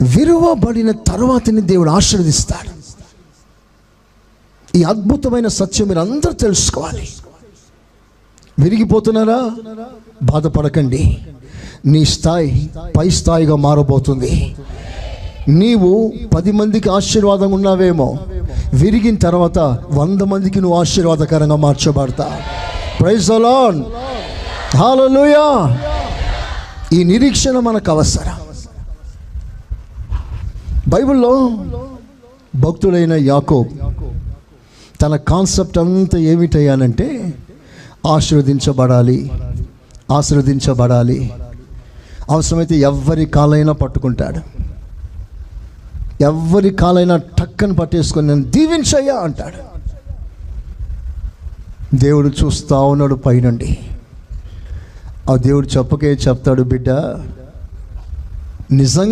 విరువబడిన తర్వాతని దేవుడు ఆశీర్వదిస్తాడు. ఈ అద్భుతమైన సత్యం మీరు అందరూ తెలుసుకోవాలి. విరిగిపోతున్నారా? బాధపడకండి. నీ స్థాయి పై స్థాయిగా మారబోతుంది. నీవు 10 మందికి ఆశీర్వాదంగా ఉన్నావేమో, విరిగిన తర్వాత 100 మందికి నువ్వు ఆశీర్వాదకరంగా మార్చబడతా. ప్రైజ్ ది లార్డ్, హల్లెలూయా. ఈ నిరీక్షణ మనకు అవసరం. బైబిల్లో భక్తుడైన యాకోబు తన కాన్సెప్ట్ అంతా ఏమిటయ్యానంటే, ఆశీర్వదించబడాలి, అవసరమైతే ఎవరి కాలైనా పట్టుకుంటాడు, ఎవరి కాలైనా టక్కని పట్టేసుకొని నేను దీవించయ్యా అంటాడు. దేవుడు చూస్తూ ఉన్నాడు పైనుండి. ఆ దేవుడు చెప్పకే చెప్తాడు, బిడ్డ నిజంగా